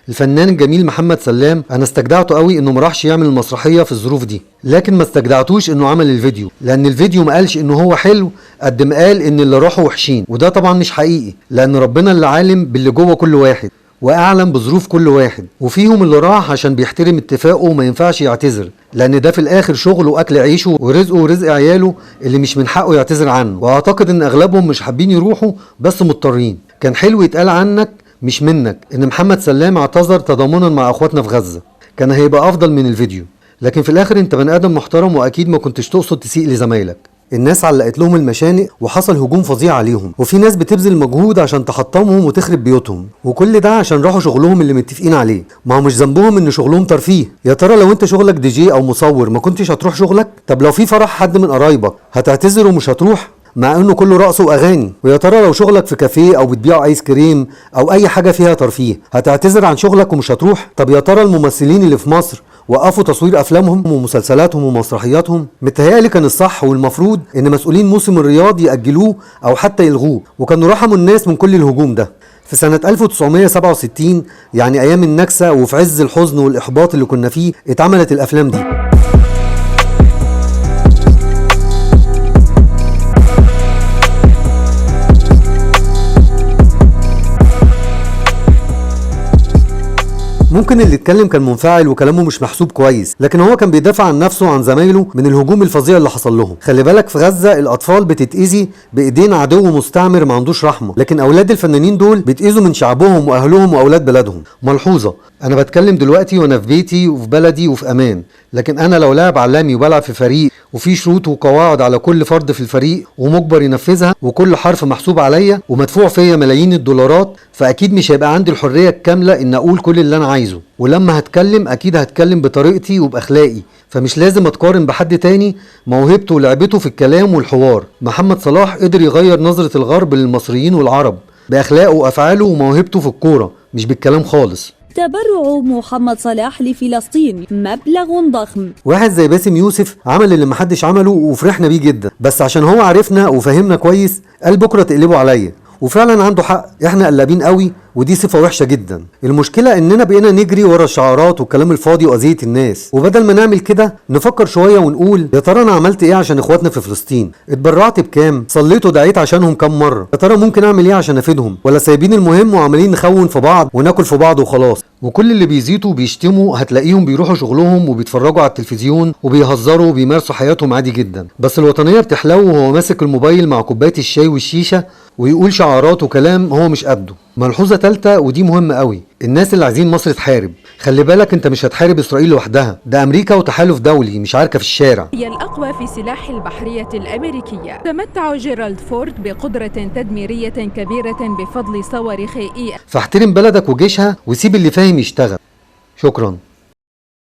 الفنان الجميل محمد سلام انا استجدعته قوي انه ما راحش يعمل المسرحيه في الظروف دي، لكن ما استجدعتوش انه عمل الفيديو، لان الفيديو ما قالش انه هو حلو قد ما قال ان اللي راحوا وحشين، وده طبعا مش حقيقي، لان ربنا اللي عالم باللي جوه كل واحد واعلم بظروف كل واحد، وفيهم اللي راح عشان بيحترم اتفاقه وما ينفعش يعتذر، لان ده في الاخر شغله واكل عيشه ورزقه ورزق عياله اللي مش من حقه يعتذر عنه، واعتقد ان اغلبهم مش حابين يروحوا بس مضطرين. كان حلو يتقال عنك مش منك ان محمد سلام اعتذر تضامنا مع اخواتنا في غزة، كان هيبقى افضل من الفيديو، لكن في الاخر انت بني ادم محترم واكيد ما كنتش تقصد تسيء لزمايلك. الناس علقت لهم المشانق وحصل هجوم فظيع عليهم، وفي ناس بتبذل مجهود عشان تحطمهم وتخرب بيوتهم، وكل ده عشان راحوا شغلهم اللي متفقين عليه. ما هو مش ذنبهم ان شغلهم ترفيه. يا ترى لو انت شغلك دي جي او مصور ما كنتش هتروح شغلك؟ طب لو في فرح حد من قرايبك هتعتذر ومش هتروح مع انه كله رقص واغاني؟ ويا ترى لو شغلك في كافيه او بتبيع ايس كريم او اي حاجه فيها ترفيه هتعتذر عن شغلك ومش هتروح؟ طب يا ترى الممثلين اللي في مصر وقفوا تصوير افلامهم ومسلسلاتهم ومسرحياتهم؟ متهيألي كان الصح والمفروض ان مسؤولين موسم الرياض يأجلوه او حتى يلغوه، وكانوا رحموا الناس من كل الهجوم ده. في سنة 1967 يعني ايام النكسة وفي عز الحزن والاحباط اللي كنا فيه اتعملت الافلام دي. ممكن اللي اتكلم كان منفعل وكلامه مش محسوب كويس، لكن هو كان بيدافع عن نفسه وعن زمايله من الهجوم الفظيع اللي حصل لهم. خلي بالك في غزة الاطفال بتتأذي بايدين عدو مستعمر ما عندوش رحمة، لكن اولاد الفنانين دول بيتأذوا من شعبهم واهلهم واولاد بلدهم. ملحوظة، انا بتكلم دلوقتي وانا في بيتي وفي بلدي وفي امان، لكن انا لو لاعب عالمي وبلعب في فريق وفي شروط وقواعد على كل فرد في الفريق ومجبر ينفذها وكل حرف محسوب عليا ومدفوع فيا ملايين الدولارات، فاكيد مش هيبقى عندي الحرية الكاملة ان اقول كل اللي انا عايزه، ولما هتكلم اكيد هتكلم بطريقتي وباخلاقي، فمش لازم اتقارن بحد تاني موهبته ولعبته في الكلام والحوار. محمد صلاح قدر يغير نظرة الغرب للمصريين والعرب باخلاقه وافعاله وموهبته في الكورة، مش بالكلام خالص. تبرع محمد صلاح لفلسطين مبلغ ضخم. واحد زي باسم يوسف عمل اللي محدش عمله وفرحنا بيه جدا، بس عشان هو عرفنا وفهمنا كويس قال بكرة تقلبوا عليا، وفعلا عنده حق، احنا قلابين قوي ودي صفة وحشة جدا. المشكلة اننا بقينا نجري ورا الشعارات والكلام الفاضي واذية الناس، وبدل ما نعمل كده نفكر شوية ونقول يا ترى انا عملت ايه عشان اخواتنا في فلسطين؟ اتبرعت بكام؟ صليت ودعيت عشانهم كام مرة؟ يا ترى ممكن اعمل ايه عشان افيدهم؟ ولا سايبين المهم وعمالين نخون في بعض وناكل في بعض وخلاص؟ وكل اللي بيزيتوا وبيشتموا هتلاقيهم بيروحوا شغلهم وبيتفرجوا على التلفزيون وبيهزروا وبيمارسوا حياتهم عادي جدا، بس الوطنية بتحلو وهو ماسك الموبايل مع كوباية الشاي والشيشة ويقول شعارات وكلام هو مش قده. ملحوظة تالتة ودي مهمة قوي، الناس اللي عايزين مصر تحارب، خلي بالك انت مش هتحارب اسرائيل لوحدها، ده امريكا وتحالف دولي مش عاركة في الشارع. هي الاقوى في سلاح البحرية الامريكية. تمتع جيرالد فورد بقدرة تدميرية كبيرة بفضل صواريخ فاحترم بلدك وجيشها وسيب اللي فاهم يشتغل. شكرا.